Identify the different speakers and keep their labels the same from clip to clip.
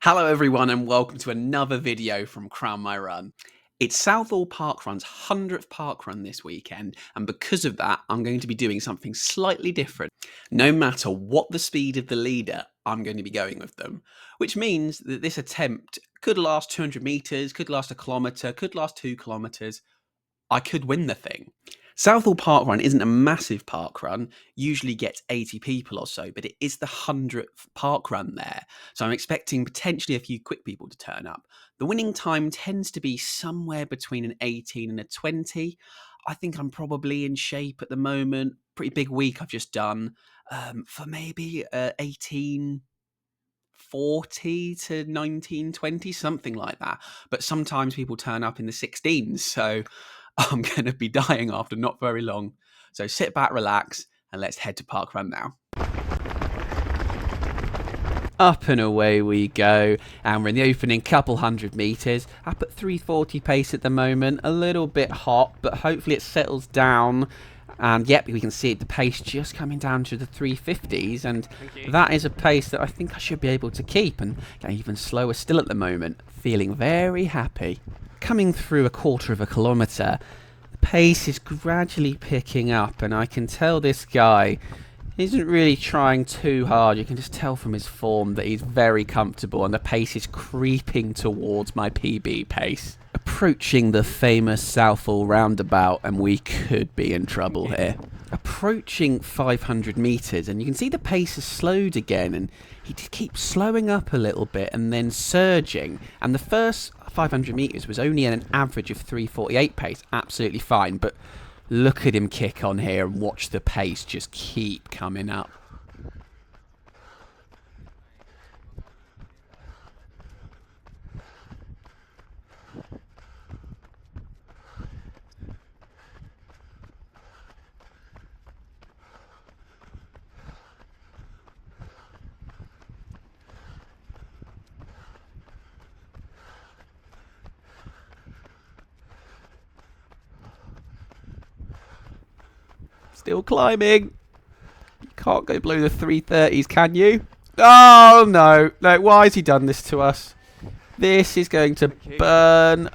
Speaker 1: Hello everyone and welcome to another video from Crown My Run. It's Southall Parkrun's 100th parkrun this weekend, and because of that I'm going to be doing something slightly different. No matter what the speed of the leader, I'm going to be going with them, which means that this attempt could last 200 meters, could last a kilometer, could last 2 kilometers. I could win the thing. Southall Parkrun isn't a massive parkrun, usually gets 80 people or so, but it is the 100th parkrun there, so I'm expecting potentially a few quick people to turn up. The winning time tends to be somewhere between an 18 and a 20. I think I'm probably in shape at the moment. Pretty big week I've just done, for maybe 1840 to 1920, something like that. But sometimes people turn up in the 16s, so I'm going to be dying after not very long. So sit back, relax, and let's head to Parkrun now. Up and away we go, and we're in the opening couple hundred meters, up at 340 pace at the moment, a little bit hot, but hopefully it settles down. And yep, we can see the pace just coming down to the 350s, and that is a pace that I think I should be able to keep, and even slower still at the moment. Feeling very happy. Coming through a quarter of a kilometre, the pace is gradually picking up, and I can tell this guy isn't really trying too hard. You can just tell from his form that he's very comfortable, and the pace is creeping towards my PB pace. Approaching the famous Southall roundabout, and we could be in trouble here. Approaching 500 metres, and you can see the pace has slowed again, and he just keeps slowing up a little bit and then surging. And the first 500 metres was only an average of 348 pace, absolutely fine, but look at him kick on here and watch the pace just keep coming up. Still climbing. You can't go below the 330s, can you? Oh, no. No, why has he done this to us? This is going to burn.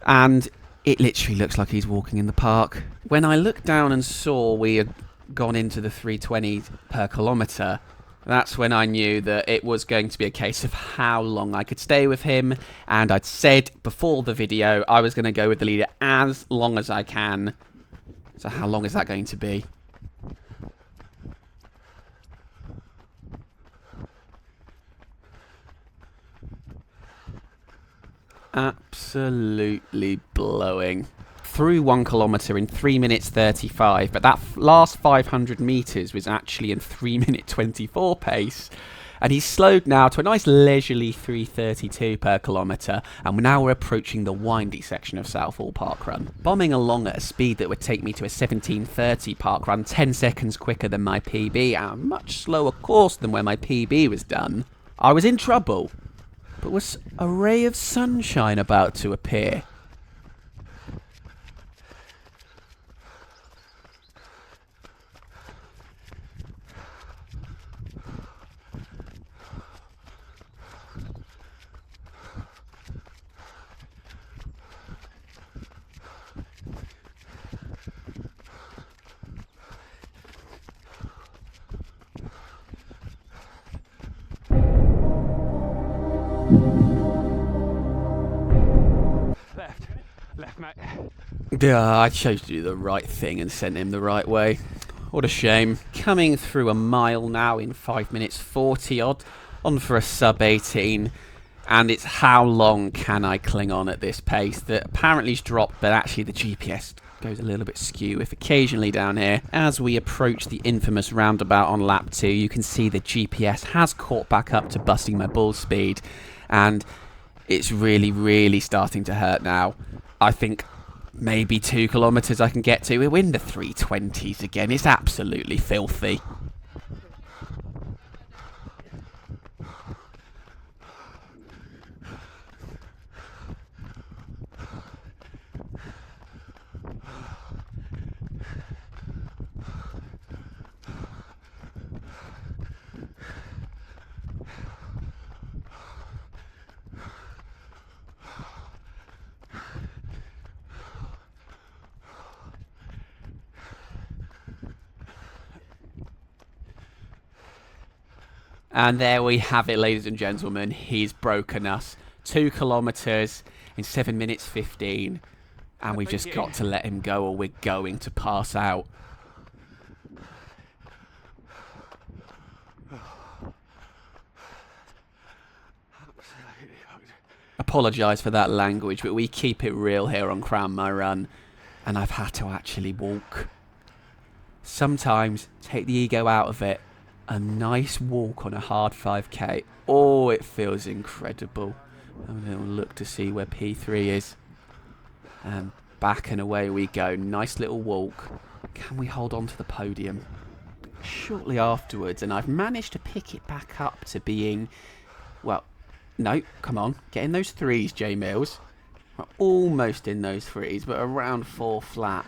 Speaker 1: And it literally looks like he's walking in the park. When I looked down and saw we had gone into the 320 per kilometre, that's when I knew that it was going to be a case of how long I could stay with him. And I'd said before the video I was going to go with the leader as long as I can. So how long is that going to be? Absolutely blowing. Through 1 kilometre in 3 minutes 35, but that last 500 metres was actually in 3 minute 24 pace. And he's slowed now to a nice leisurely 332 per kilometre, and now we're approaching the windy section of Southall Parkrun. Bombing along at a speed that would take me to a 1730 parkrun, 10 seconds quicker than my PB, and a much slower course than where my PB was done. I was in trouble, but was a ray of sunshine about to appear?
Speaker 2: Left, mate.
Speaker 1: Yeah, I chose to do the right thing and sent him the right way. What a shame. Coming through a mile now in 5 minutes 40 odd, on for a sub 18. And it's how long can I cling on at this pace that apparently's dropped, but actually the GPS goes a little bit skew if occasionally down here. As we approach the infamous roundabout on lap 2, you can see the GPS has caught back up to busting my bull speed, and it's really starting to hurt now. I think maybe 2 kilometres I can get to. We're in the 320s again. It's absolutely filthy. And there we have it, ladies and gentlemen. He's broken us. 2 kilometres in 7 minutes 15. And we've just got to let him go or we're going to pass out. Apologise for that language, but we keep it real here on Crown My Run. And I've had to actually walk. Sometimes, take the ego out of it, a nice walk on a hard 5k. Oh, it feels incredible. Have a little look to see where P3 is. And back and away we go. Nice little walk. Can we hold on to the podium? Shortly afterwards, and I've managed to pick it back up to being, well, no, come on. Get in those 3s, J Mills. We're almost in those 3s, but around 4 flat.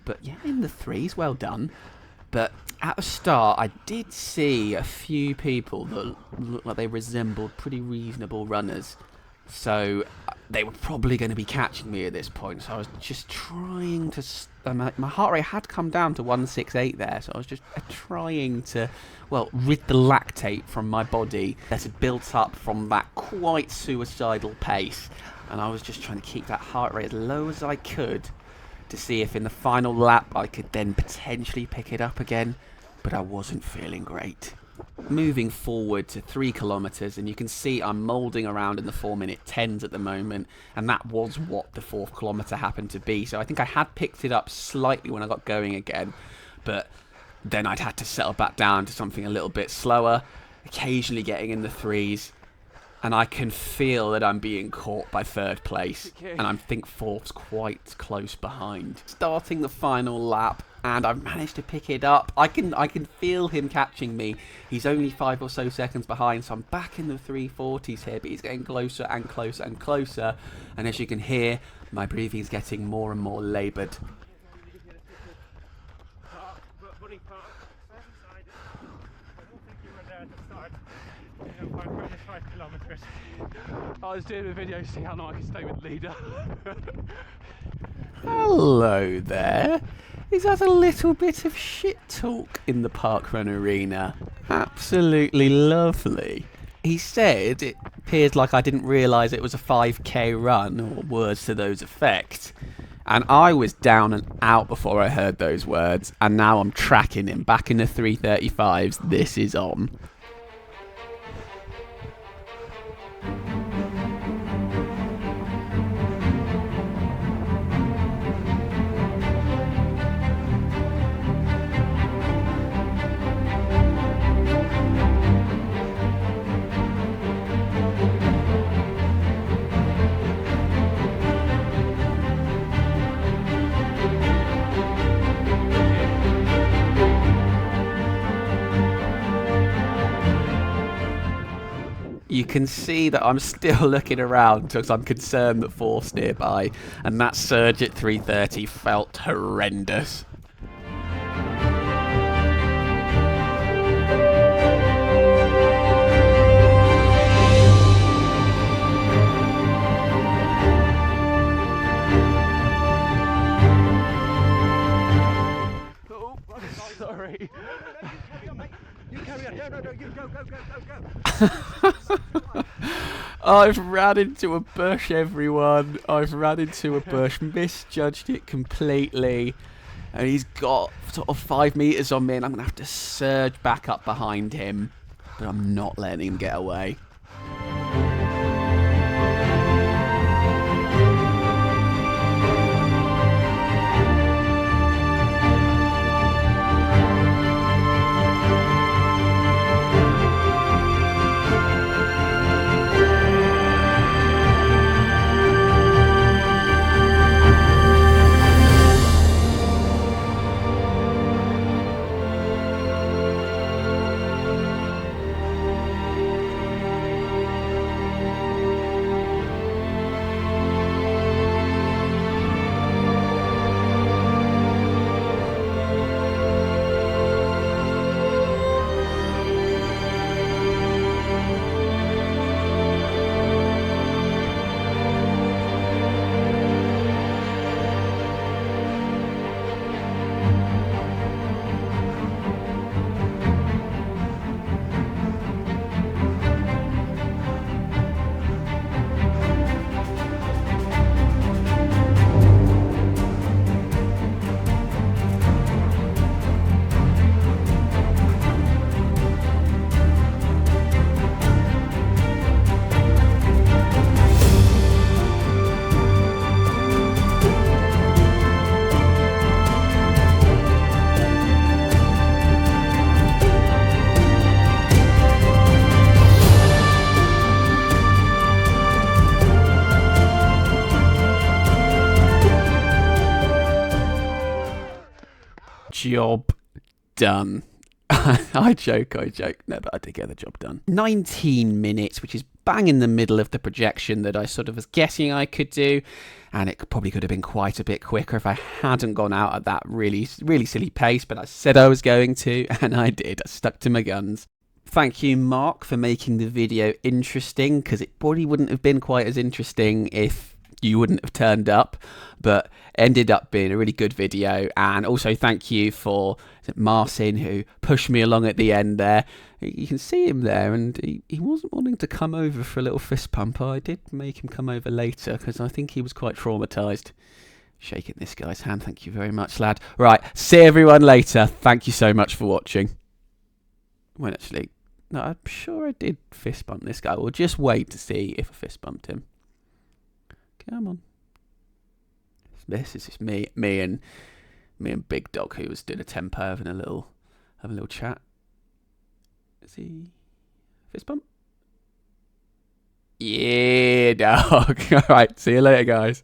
Speaker 1: But yeah, in the 3s, well done. But at the start, I did see a few people that looked like they resembled pretty reasonable runners. So they were probably going to be catching me at this point. So I was just trying to... my heart rate had come down to 168 there. So I was just trying to, well, rid the lactate from my body that had built up from that quite suicidal pace. And I was just trying to keep that heart rate as low as I could to see if in the final lap I could then potentially pick it up again. But I wasn't feeling great. Moving forward to 3 kilometres, and you can see I'm moulding around in the 4-minute 10s at the moment, and that was what the 4th kilometre happened to be. So I think I had picked it up slightly when I got going again, but then I'd had to settle back down to something a little bit slower, occasionally getting in the 3s, and I can feel that I'm being caught by 3rd place, and I think 4th's quite close behind. Starting the final lap, and I've managed to pick it up. I can feel him catching me. He's only 5 or so seconds behind, so I'm back in the 340s here, but he's getting closer and closer and closer. And as you can hear, my breathing's getting more and more laboured.
Speaker 2: I was doing a video to see how long I can stay with the leader.
Speaker 1: Hello there. Is that a little bit of shit talk in the Parkrun arena? Absolutely lovely. He said it appears like I didn't realise it was a 5k run, or words to those effects. And I was down and out before I heard those words, and now I'm tracking him back in the 335s. This is on. You can see that I'm still looking around because I'm concerned that 4th's nearby, and that surge at 3:30 felt horrendous.
Speaker 2: Oh, sorry. You carry on. No, you go.
Speaker 1: I've ran into a bush, everyone. I've ran into a bush, misjudged it completely. And he's got sort of 5 metres on me, and I'm going to have to surge back up behind him. But I'm not letting him get away. Job done. I joke. No, but I did get the job done. 19 minutes, which is bang in the middle of the projection that I sort of was guessing I could do. And it probably could have been quite a bit quicker if I hadn't gone out at that really, really silly pace. But I said I was going to, and I did. I stuck to my guns. Thank you, Mark, for making the video interesting, because it probably wouldn't have been quite as interesting if you wouldn't have turned up, but ended up being a really good video. And also thank you for Marcin, who pushed me along at the end there. You can see him there, and he wasn't wanting to come over for a little fist pump. I did make him come over later because I think he was quite traumatised. Shaking this guy's hand. Thank you very much, lad. Right, see everyone later. Thank you so much for watching. Well, actually, no, I'm sure I did fist bump this guy. We'll just wait to see if I fist bumped him. Come on. This is just me and Big Dog, who was doing a tempo, having a little chat. Is he fist bump? Yeah, dog. All right, see you later, guys.